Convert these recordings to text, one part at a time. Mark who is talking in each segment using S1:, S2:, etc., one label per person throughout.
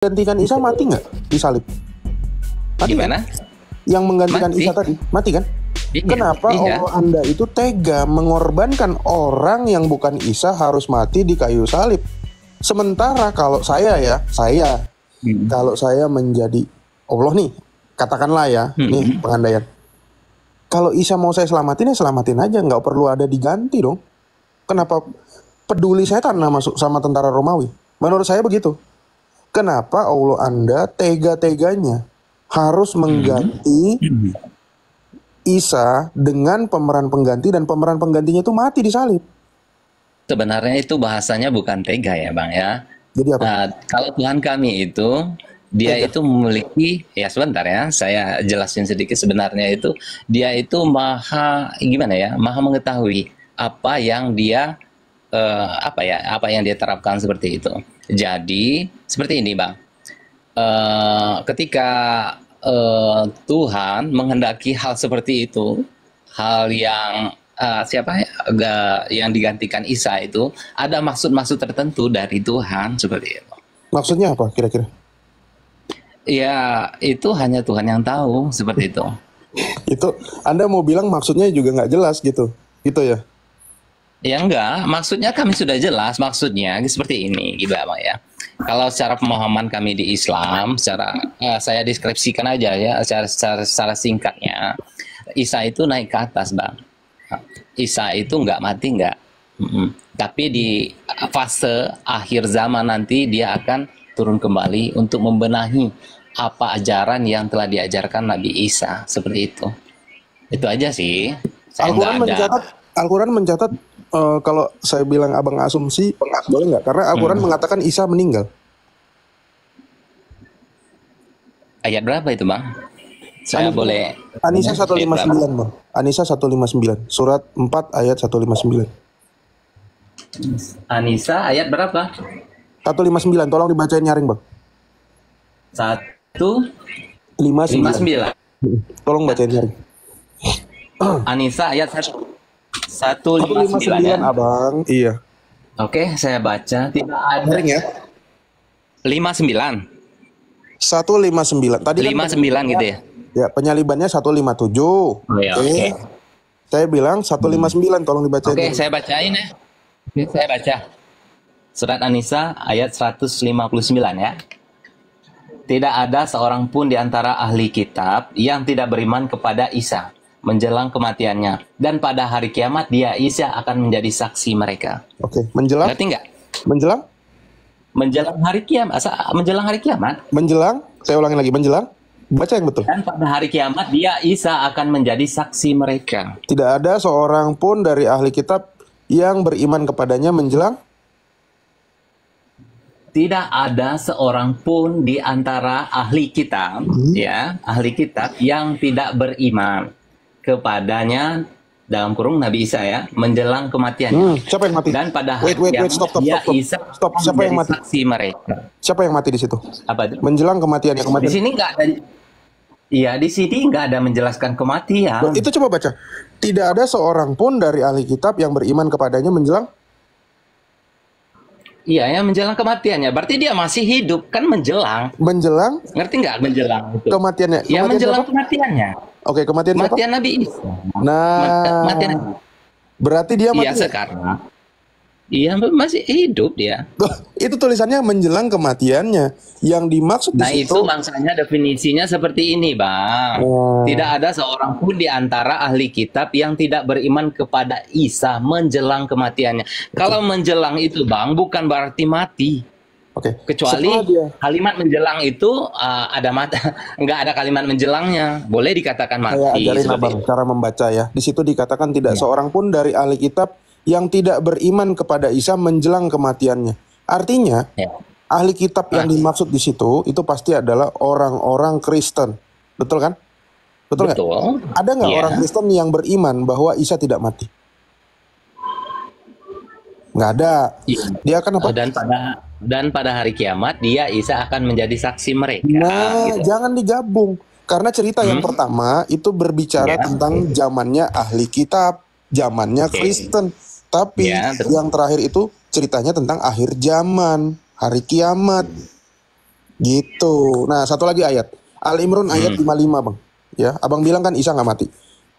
S1: Gantikan Isa mati nggak disalib? Mati
S2: Gimana?
S1: Kan? Yang menggantikan
S2: Mati.
S1: Isa tadi mati kan?
S2: Iya,
S1: Kenapa
S2: iya.
S1: Allah Anda itu tega mengorbankan orang yang bukan Isa harus mati di kayu salib? Sementara kalau saya kalau saya menjadi Allah nih, katakanlah ya, nih pengandaian. Kalau Isa mau saya selamatin ya selamatin aja, nggak perlu ada diganti dong. Kenapa peduli setan sama tentara Romawi? Menurut saya begitu. Kenapa Allah Anda tega-teganya harus mengganti Isa dengan pemeran pengganti, dan pemeran penggantinya itu mati di salib?
S2: Sebenarnya itu bahasanya bukan tega ya Bang ya.
S1: Jadi apa?
S2: Nah, kalau Tuhan kami itu dia
S1: Tega.
S2: itu memiliki, ya sebentar ya, saya jelasin sedikit. Sebenarnya itu dia itu maha gimana ya, maha mengetahui apa yang dia apa yang dia terapkan seperti itu. Jadi seperti ini Bang, ketika Tuhan menghendaki hal seperti itu, hal yang yang digantikan Isa itu ada maksud-maksud tertentu dari Tuhan seperti itu.
S1: Maksudnya apa kira-kira?
S2: Ya, itu hanya Tuhan yang tahu seperti itu.
S1: Itu Anda mau bilang maksudnya juga nggak jelas gitu ya?
S2: Ya enggak, maksudnya kami sudah jelas, maksudnya seperti ini, gimana ya. Kalau secara pemahaman kami di Islam, saya deskripsikan aja ya, secara singkatnya, Isa itu naik ke atas, Bang. Isa itu enggak mati, enggak. Tapi di fase akhir zaman nanti dia akan turun kembali untuk membenahi apa ajaran yang telah diajarkan Nabi Isa, seperti itu. Itu aja sih.
S1: Al-Quran mencatat kalau saya bilang abang asumsi, boleh nggak? Karena Al-Quran mengatakan Isa meninggal.
S2: Ayat berapa itu Bang? Saya boleh.
S1: An-Nisa 159 Bang. An-Nisa 159. Surat 4 ayat 159.
S2: An-Nisa ayat berapa?
S1: 159. Tolong dibacain nyaring Bang.
S2: 159.
S1: Tolong bacain nyaring.
S2: An-Nisa ayat 159 ya.
S1: Abang. Iya.
S2: Oke, saya baca. Tidak ada.
S1: Nyaring ya.
S2: 59.
S1: 159. Tadi
S2: 59 gitu ya.
S1: Ya, penyalibannya 157.
S2: Iya, oke.
S1: Saya bilang 159, tolong dibacain.
S2: Oke, saya bacain ya. Oke, saya baca. Surat An-Nisa ayat 159 ya. Tidak ada seorang pun di antara ahli kitab yang tidak beriman kepada Isa menjelang kematiannya, dan pada hari kiamat dia Isa akan menjadi saksi mereka.
S1: Oke, menjelang?
S2: Ngerti nggak?
S1: Menjelang?
S2: Menjelang hari kiamat. Menjelang hari kiamat.
S1: Menjelang? Saya ulangi lagi, menjelang? Baca yang betul.
S2: Dan pada hari kiamat dia Isa akan menjadi saksi mereka.
S1: Tidak ada seorang pun dari ahli kitab yang beriman kepadanya menjelang?
S2: Tidak ada seorang pun di antara ahli kitab, ya, ahli kitab yang tidak beriman kepadanya, dalam kurung Nabi Isa ya, menjelang kematiannya.
S1: Siapa yang mati?
S2: Dan pada
S1: Wait, stop.
S2: Isa
S1: Siapa yang mati?
S2: saksi mereka.
S1: Siapa yang mati di situ?
S2: Apa itu?
S1: Menjelang kematiannya.
S2: Di sini nggak ada. Iya, di sini nggak ada menjelaskan kematian.
S1: Itu coba baca. Tidak ada seorang pun dari ahli kitab yang beriman kepadanya menjelang.
S2: Iya, yang menjelang kematiannya. Berarti dia masih hidup kan menjelang.
S1: Menjelang?
S2: Ngerti nggak menjelang itu?
S1: Kematiannya.
S2: Ya, menjelang
S1: siapa?
S2: kematiannya.
S1: Oke, kematian siapa?
S2: Kematian Nabi Isa.
S1: Nah,
S2: Kematian.
S1: berarti dia mati.
S2: Iya sekarang. Iya masih hidup dia.
S1: Itu tulisannya menjelang kematiannya. Yang dimaksud
S2: Nah
S1: di situ.
S2: itu maksudnya definisinya seperti ini Bang. Tidak ada seorang pun di antara ahli kitab yang tidak beriman kepada Isa menjelang kematiannya. Kalau menjelang itu Bang bukan berarti mati.
S1: Oke.
S2: Kecuali kalimat menjelang itu ada nggak ada kalimat menjelangnya, boleh dikatakan mati.
S1: Saya ajarin abang cara membaca ya. Di situ dikatakan tidak seorang pun dari ahli kitab yang tidak beriman kepada Isa menjelang kematiannya. Artinya ahli kitab yang dimaksud di situ itu pasti adalah orang-orang Kristen, betul kan? Betul nggak? Ada nggak orang Kristen yang beriman bahwa Isa tidak mati? Nggak ada. Dia akan apa?
S2: Dan pada hari kiamat dia Isa akan menjadi saksi mereka.
S1: Nah, jangan digabung. Karena cerita yang pertama itu berbicara tentang zamannya ahli kitab, zamannya Kristen. Tapi yang terakhir itu ceritanya tentang akhir zaman, hari kiamat. Gitu. Nah, satu lagi ayat. Al Imran ayat 55, Bang. Ya, Abang bilang kan Isa nggak mati.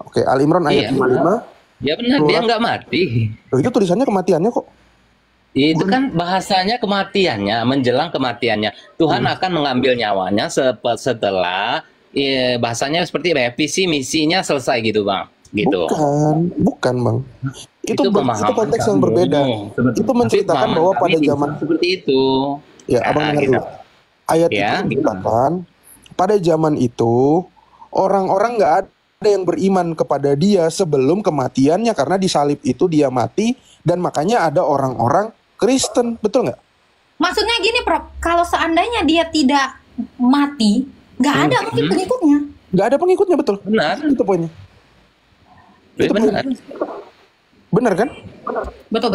S1: Oke, Al Imran ayat 55.
S2: Ya benar, dia nggak mati.
S1: Loh, itu tulisannya kematiannya kok.
S2: Itu kan bahasanya kematiannya, menjelang kematiannya. Tuhan akan mengambil nyawanya setelah bahasanya seperti apa ya, visi misinya selesai gitu, Bang. Gitu.
S1: Bukan, Bang. Itu konteks yang berbeda. Itu menceritakan bahwa pada zaman
S2: seperti itu.
S1: Ya, Abang dengar dulu. Ayat itu menceritakan pada zaman itu orang-orang nggak ada yang beriman kepada dia sebelum kematiannya, karena di salib itu dia mati, dan makanya ada orang-orang Kristen, betul nggak?
S3: Maksudnya gini, Prof, kalau seandainya dia tidak mati, nggak ada mungkin pengikutnya.
S1: Nggak ada pengikutnya, betul.
S2: Benar.
S1: Itu poinnya. Itu
S2: benar.
S1: Benar kan?
S3: Betul.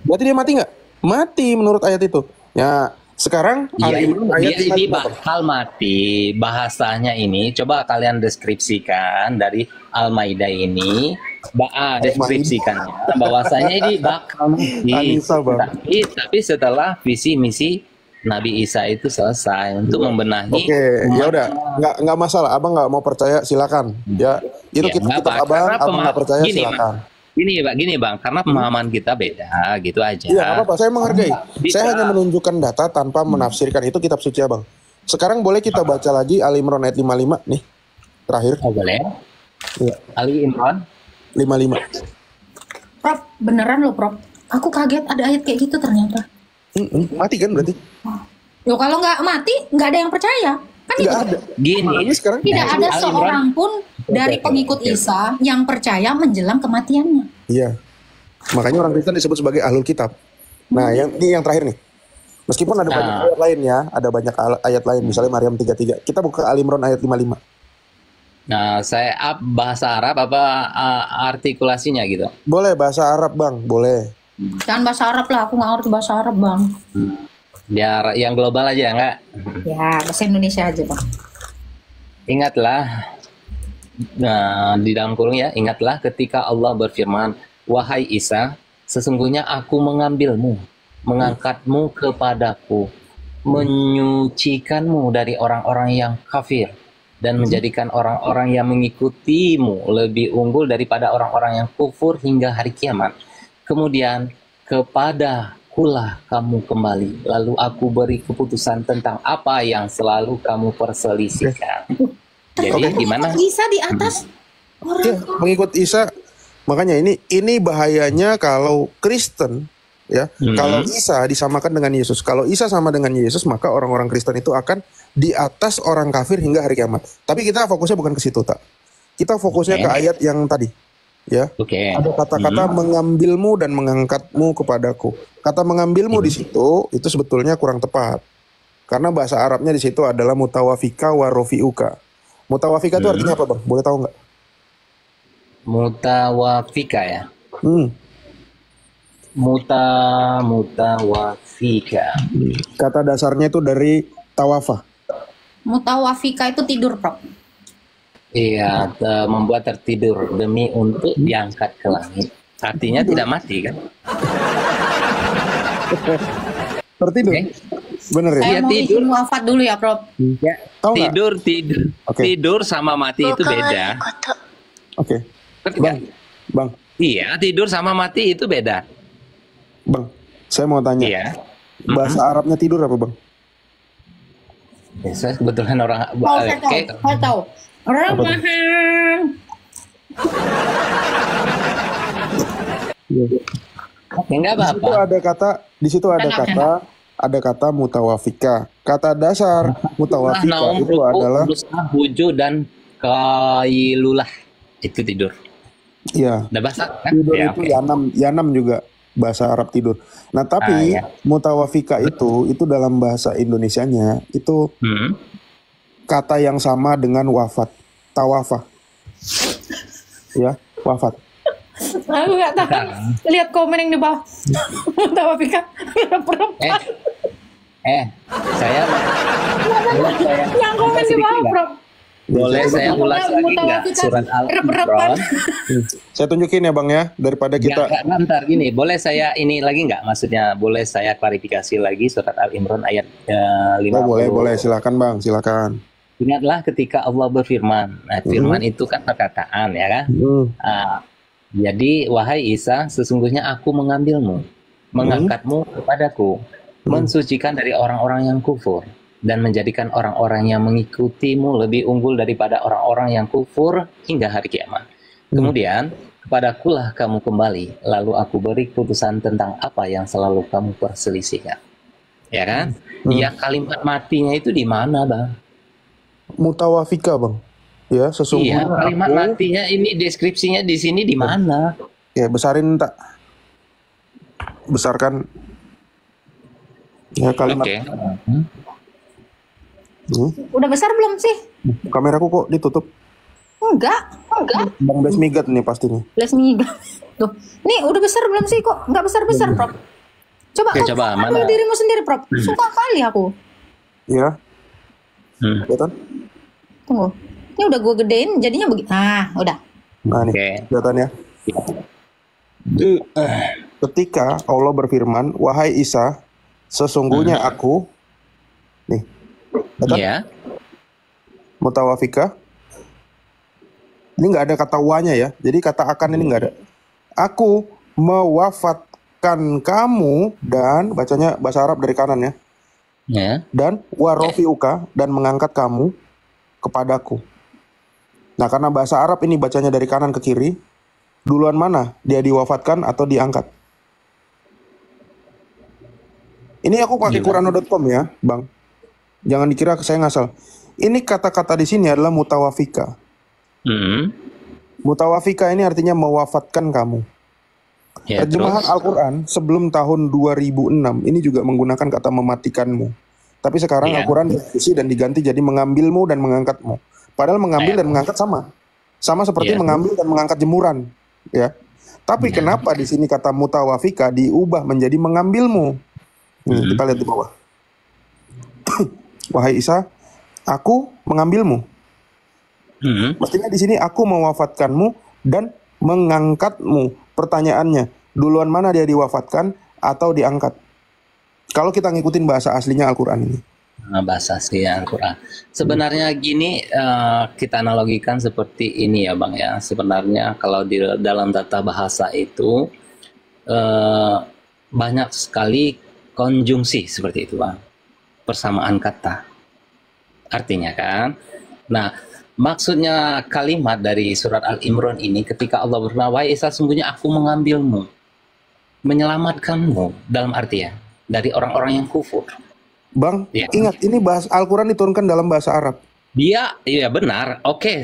S1: Berarti dia mati nggak? Mati menurut ayat itu. Ya, sekarang
S2: ayat ini bakal mati. Bahasanya ini coba kalian deskripsikan dari Al-Maidah ini. Deskripsikannya bahwasanya ini bakal mati. Tapi setelah visi misi Nabi Isa itu selesai untuk membenahi.
S1: Oke, ya udah, nggak masalah. Abang nggak mau percaya, silakan. Ya, itu kita abang nggak percaya, silakan.
S2: Gini bang, karena pemahaman kita beda, gitu aja.
S1: Iya, nggak apa-apa. Saya menghargai. Saya hanya menunjukkan data tanpa menafsirkan. Itu kitab suci, Abang. Sekarang boleh kita baca lagi Ali Imran ayat 55 nih, terakhir.
S2: Oh boleh.
S1: Ya.
S2: Ali Imran
S1: 55.
S3: Prof, beneran loh, Prof. Aku kaget ada ayat kayak gitu ternyata.
S1: Mati kan berarti?
S3: Yo, kalau nggak mati, nggak ada yang percaya. Kan
S1: nggak ada.
S2: Gini
S1: sekarang
S3: tidak ada seorang pun dari pengikut Isa yang percaya menjelang kematiannya.
S1: Iya. Makanya orang Kristen disebut sebagai ahlul kitab. Nah, ini yang terakhir nih. Meskipun ada banyak ayat lain ya, ada banyak ayat lain, misalnya Maryam 33. Kita buka Ali Imran ayat 55.
S2: Nah, saya bahasa Arab apa artikulasinya gitu?
S1: Boleh bahasa Arab, Bang, boleh.
S3: Jangan bahasa Arab lah, aku nggak ngerti bahasa Arab, Bang.
S2: Biar yang global aja, enggak?
S3: Ya, bahasa Indonesia aja, Bang.
S2: Ingatlah, di dalam kurung ya, ingatlah ketika Allah berfirman, wahai Isa, sesungguhnya aku mengambilmu, mengangkatmu kepadaku, menyucikanmu dari orang-orang yang kafir, dan menjadikan orang-orang yang mengikutimu lebih unggul daripada orang-orang yang kufur hingga hari kiamat. Kemudian kepadakulah kamu kembali, lalu aku beri keputusan tentang apa yang selalu kamu perselisihkan. Jadi gimana?
S3: Isa di atas orang.
S1: Ya, mengikut Isa. Makanya ini bahayanya kalau Kristen ya. Kalau Isa disamakan dengan Yesus. Kalau Isa sama dengan Yesus, maka orang-orang Kristen itu akan di atas orang kafir hingga hari kiamat. Tapi kita fokusnya bukan ke situ, tak. Kita fokusnya ke ayat yang tadi. Ya, ada kata-kata mengambilmu dan mengangkatmu kepadaku. Kata mengambilmu di situ itu sebetulnya kurang tepat, karena bahasa Arabnya di situ adalah mutawafika wa rofiuka. Mutawafika itu artinya apa, Bang? Boleh tahu nggak?
S2: Mutawafika ya. Mutawafika.
S1: Kata dasarnya itu dari tawafa.
S3: Mutawafika itu tidur, Prof.
S2: Iya, membuat tertidur demi untuk diangkat ke langit. Artinya tidak mati kan?
S1: Tertidur. Bener ya?
S3: Saya mau izin wafat dulu ya, Prof.
S2: Ya, tidur sama mati itu beda.
S1: Oke. Bang.
S2: Iya, tidur sama mati itu beda.
S1: Bang, saya mau tanya.
S2: Iya.
S1: Bahasa Arabnya tidur apa, Bang?
S2: Ya, saya kebetulan orang.
S3: Saya tahu. Orang
S2: Oke, enggak apa-apa.
S1: Di situ ada kata mutawafika. Kata dasar mutawafika itu adalah
S2: wujud dan kailulah. Itu tidur.
S1: Iya.
S2: Udah bahasa kan?
S1: Tidur
S2: Ya,
S1: itu yanam juga bahasa Arab tidur. Nah, tapi mutawafika itu dalam bahasa Indonesianya itu kata yang sama dengan wafat, tawafa. Ya, wafat.
S3: Aku nggak tahan. Lihat komen yang di bawah. Mutawafika perempuan.
S2: Saya
S3: yang komen di bawah, Prof.
S2: Boleh saya ulas lagi nggak surat Al-Imran?
S1: Saya tunjukin ya Bang ya, daripada kita...
S2: Nggak, bentar gini, boleh saya ini lagi nggak? Maksudnya boleh saya klarifikasi lagi surat Al-Imran ayat 50.
S1: Boleh, silakan Bang, silakan.
S2: Ingatlah ketika Allah berfirman. Nah, firman itu kan perkataan ya kan? Jadi wahai Isa, sesungguhnya aku mengambilmu, mengangkatmu kepadaku, mensucikan dari orang-orang yang kufur, dan menjadikan orang-orang yang mengikutimu lebih unggul daripada orang-orang yang kufur hingga hari kiamat. Kemudian kepadakulah kamu kembali, lalu aku beri keputusan tentang apa yang selalu kamu perselisihkan. Ya kan? Ya, kalimat matinya itu di mana, Bang?
S1: Mutawafika Bang. Ya, sesungguhnya.
S2: Iya, kalimat matinya ini deskripsinya di sini di mana?
S1: Ya, besarin tak. Besarkan. Ya, kalimat.
S2: Oke.
S3: Udah besar belum sih?
S1: Kameraku kok ditutup?
S3: Enggak.
S1: Bang Desmigat nih pastinya.
S3: Tuh, nih udah besar belum sih kok? Enggak besar-besar, Prof. Coba
S2: Oke, coba,
S3: ambil
S2: mana?
S3: dirimu sendiri, Prof. Suka kali aku.
S1: Ya. Kelihatan?
S3: Tunggu. Ini udah gue gedein jadinya begini. Ah, udah.
S1: Nah nih,
S2: Oke.
S1: kelihatan ya. Ketika Allah berfirman, wahai Isa, sesungguhnya aku, nih, kelihatan?
S2: Iya.
S1: Mutawafika. Ini nggak ada kata wanya ya, jadi kata akan ini nggak ada. Aku mewafatkan kamu dan bacanya bahasa Arab dari kanan ya.
S2: Ya.
S1: Dan warofiuka dan mengangkat kamu kepadaku. Nah, karena bahasa Arab ini bacanya dari kanan ke kiri, duluan mana dia diwafatkan atau diangkat? Ini aku pakai Qurano.com ya, Bang. Jangan dikira saya ngasal. Ini kata-kata di sini adalah mutawafika. Mutawafika ini artinya mewafatkan kamu.
S2: Ya,
S1: Terjemahan
S2: terus?
S1: Al-Quran sebelum tahun 2006 ini juga menggunakan kata mematikanmu. Tapi sekarang
S2: Iya.
S1: Al-Quran direvisi dan diganti jadi mengambilmu dan mengangkatmu. Padahal mengambil dan mengangkat sama. Sama seperti
S2: Iya.
S1: mengambil dan mengangkat jemuran, ya. Tapi kenapa di sini kata mutawafika diubah menjadi mengambilmu? Kita lihat di bawah. Wahai Isa, aku mengambilmu. Mestinya di sini aku mewafatkanmu dan mengangkatmu. Pertanyaannya, duluan mana dia diwafatkan atau diangkat? Kalau kita ngikutin bahasa aslinya Al-Quran ini.
S2: Bahasa asli Al-Quran. Sebenarnya gini, kita analogikan seperti ini ya Bang ya. Sebenarnya kalau di dalam tata bahasa itu banyak sekali konjungsi seperti itu Bang. Persamaan kata. Artinya kan. Nah, maksudnya kalimat dari surat Al-Imran ini ketika Allah berfirman, wahai Isa, sungguhnya aku mengambilmu, menyelamatkanmu, dalam artian dari orang-orang yang kufur.
S1: Bang,
S2: Ya.
S1: ingat ini bahasa Al-Quran diturunkan dalam bahasa Arab.
S2: Dia, iya benar. Oke,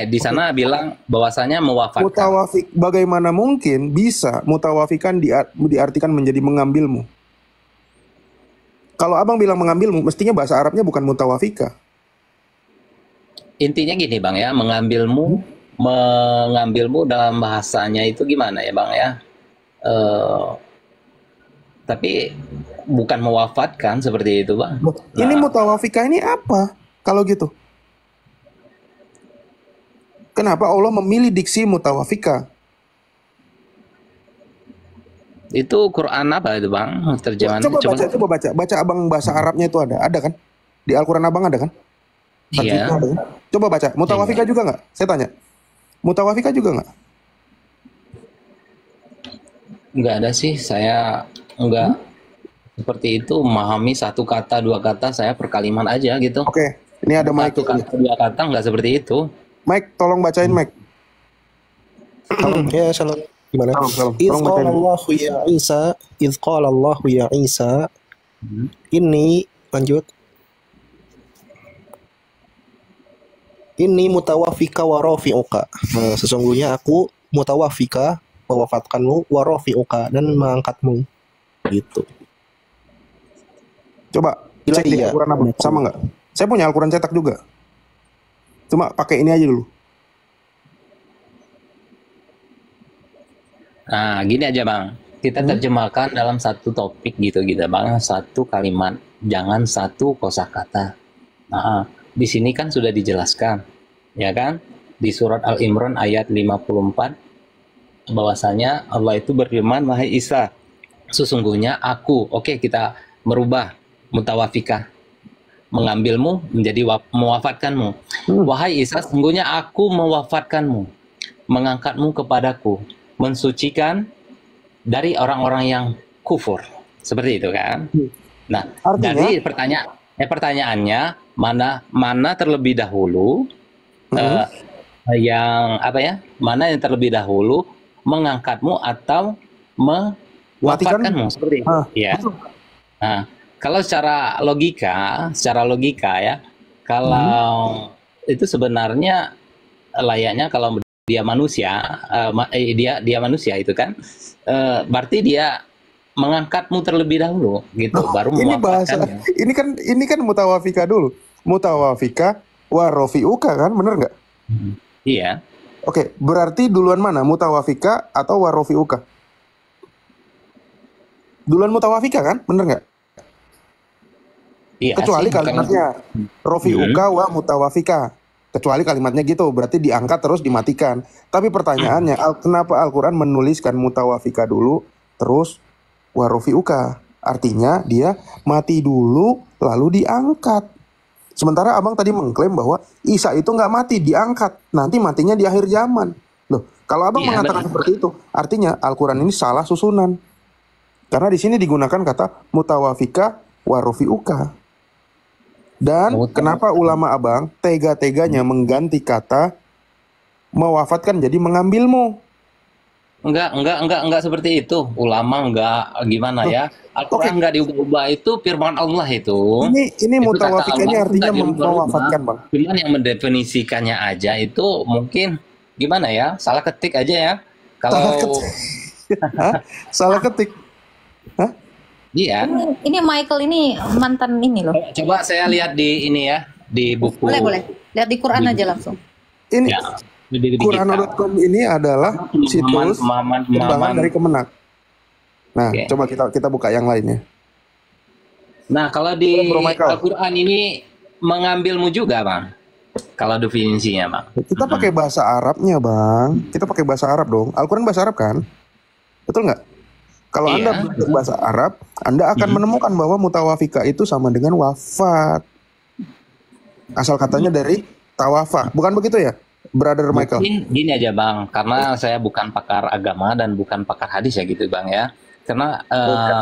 S2: di sana bilang bahwasanya mewafatkan.
S1: Mutawafik, bagaimana mungkin bisa mutawafikan diartikan menjadi mengambilmu? Kalau abang bilang mengambilmu, mestinya bahasa Arabnya bukan mutawafika.
S2: Intinya gini Bang ya, mengambilmu dalam bahasanya itu gimana ya Bang ya? Tapi bukan mewafatkan seperti itu Bang.
S1: Ini mutawafika ini apa? Kalau gitu, kenapa Allah memilih diksi mutawafika?
S2: Itu Quran apa itu Bang? Terjemahan.
S1: Coba baca abang bahasa Arabnya itu ada kan? Di Al-Quran abang ada kan?
S2: Iya.
S1: Ada kan? Coba baca. Mutawafika juga nggak? Saya tanya. Mutawafika juga nggak?
S2: Nggak ada sih, saya nggak seperti itu memahami satu kata dua kata, saya per kalimat aja gitu.
S1: Oke, ini ada Mike.
S2: Satu kata dua kata nggak seperti itu.
S1: Mike, tolong bacain Mike.
S4: Ya, salam. Gimana?
S1: Salam.
S4: Idz
S1: Tolong
S4: qala
S1: bacain.
S4: Allahu ya Isa, idz qala Allahu ya Isa, ini lanjut. Ini mutawafika wa rafi'uka. Nah, sesungguhnya aku mutawafika, mewafatkanmu, wa rafi'uka, dan mengangkatmu. Gitu.
S1: Coba cek di
S4: Iya.
S1: Al-Quran abang. Sama nggak? Saya punya Al-Quran cetak juga. Cuma pakai ini aja dulu.
S2: Nah, gini aja Bang, kita terjemahkan dalam satu topik gitu Bang, satu kalimat, jangan satu kosakata. Nah, di sini kan sudah dijelaskan, ya kan? Di surat Al-Imran ayat 54 bahwasanya Allah itu berfirman, wahai Isa, sesungguhnya aku, oke, kita merubah mutawafikah, mengambilmu menjadi mewafatkanmu. Wahai Isa, sesungguhnya aku mewafatkanmu, mengangkatmu kepadaku, mensucikan dari orang-orang yang kufur. Seperti itu kan? Nah,
S1: Artinya?
S2: dari pertanyaannya mana terlebih dahulu yang apa ya? Mana yang terlebih dahulu mengangkatmu atau mewafatkanmu seperti itu. Ya. Nah, kalau secara logika ya, kalau itu sebenarnya layaknya kalau dia manusia, dia manusia itu kan, berarti dia mengangkatmu terlebih dahulu, gitu, baru
S1: ini bahasa, ini kan mutawafika dulu, mutawafika warofiuka kan, bener nggak?
S2: Iya.
S1: Oke, berarti duluan mana, mutawafika atau warofiuka? Duluan mutawafika kan, bener nggak?
S2: Iya,
S1: kecuali kalimatnya rofiuka wa mutawafika, kecuali kalimatnya gitu, berarti diangkat terus dimatikan. Tapi pertanyaannya, kenapa Al-Quran menuliskan mutawafika dulu terus warofiuka? Artinya dia mati dulu lalu diangkat. Sementara abang tadi mengklaim bahwa Isa itu nggak mati, diangkat, nanti matinya di akhir zaman. Loh, kalau abang mengatakan seperti itu, artinya Al-Quran ini salah susunan. Karena di sini digunakan kata mutawafika warofiuka. Dan kenapa ulama abang tega-teganya mengganti kata mewafatkan jadi mengambilmu?
S2: Enggak seperti itu. Ulama enggak gimana ya? Al-Quran enggak diubah, itu firman Allah itu.
S1: Ini mutawafikanya artinya mewafatkan, Bang.
S2: Cuman yang mendefinisikannya aja itu mungkin gimana ya? Salah ketik aja ya. Kalau
S1: salah ketik. Hah?
S2: Iya.
S3: Ini Michael ini mantan ini loh.
S2: Coba saya lihat di ini ya, di buku.
S3: Boleh. Lihat di Quran aja langsung.
S1: Ini
S2: ya,
S1: Quran.com ini adalah situs kembangan dari Kemenak. Nah, coba kita buka yang lainnya.
S2: Nah, kalau di Al-Quran ini mengambilmu juga, Bang. Kalau definisinya, Bang.
S1: Kita pakai bahasa Arabnya, Bang. Kita pakai bahasa Arab dong. Al-Quran bahasa Arab kan? Betul nggak? Kalau Anda belajar bahasa Arab, Anda akan menemukan bahwa mutawafika itu sama dengan wafat. Asal katanya dari tawafa. Bukan begitu ya, Brother Michael?
S2: Mungkin gini aja, Bang. Karena saya bukan pakar agama dan bukan pakar hadis ya gitu, Bang ya. Karena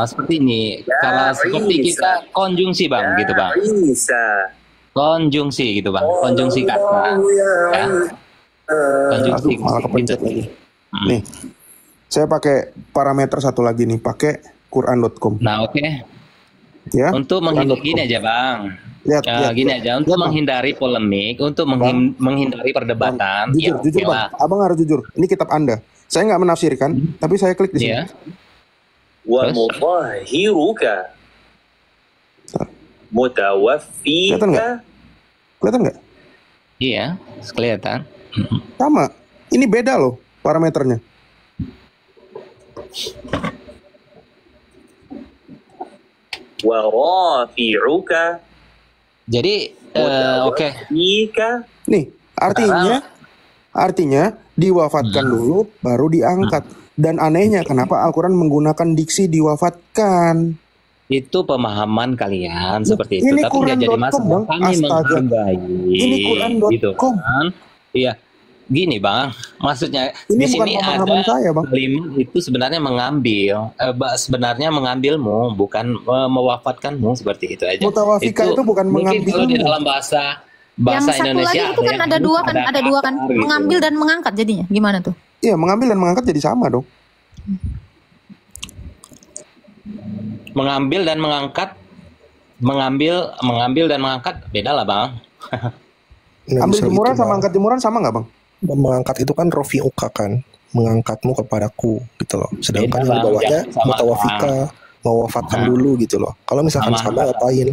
S2: seperti ini, kalau seperti kita konjungsi, Bang, gitu, Bang. Konjungsi gitu, Bang. Konjungsi kata. Ya. Konjungsi
S1: malah kepencet lagi. Nih. Saya pakai parameter satu lagi nih, pakai Quran.com.
S2: Nah, oke. Ya. Untuk menghindari gini aja, Bang. Gini aja, untuk menghindari polemik, untuk menghindari perdebatan.
S1: Bang, jujur, Bang. Abang harus jujur. Ini kitab Anda. Saya nggak menafsirkan, tapi saya klik di sini.
S5: Wa mutahhiruka. Mutawaffika.
S1: Kelihatan nggak?
S2: Iya, kelihatan.
S1: Sama. Ini beda loh parameternya.
S5: Wa rafi'uka.
S2: Jadi oke.
S1: Nih, artinya diwafatkan dulu baru diangkat. Dan anehnya kenapa Al-Quran menggunakan diksi diwafatkan?
S2: Itu pemahaman kalian seperti itu. Tapi nggak jadi masalah. Kami menghargai.
S1: Ini Quran.com.
S2: Gitu, kan? Iya. Gini, Bang, maksudnya
S1: ini
S2: di sini ada
S1: saya, Bang.
S2: kalimat itu sebenarnya mengambilmu, bukan mewafatkanmu, seperti itu aja.
S1: Mutawafika itu bukan mengambil.
S2: Kalau di dalam bahasa
S3: yang satu
S2: Indonesia
S3: lagi itu kan ada dua kan,
S2: gitu.
S3: Mengambil dan mengangkat jadinya gimana tuh?
S1: Iya, mengambil dan mengangkat jadi sama dong.
S2: Mengambil dan mengangkat, mengambil dan mengangkat beda lah, Bang.
S1: Ambil jemuran sama angkat jemuran sama nggak, Bang?
S4: Mengangkat itu kan rofiuka kan, mengangkatmu kepadaku gitu loh. Sedangkan yang bawahnya mutawafika, mewafatkan dulu gitu loh. Kalau misalkan sama ngapain?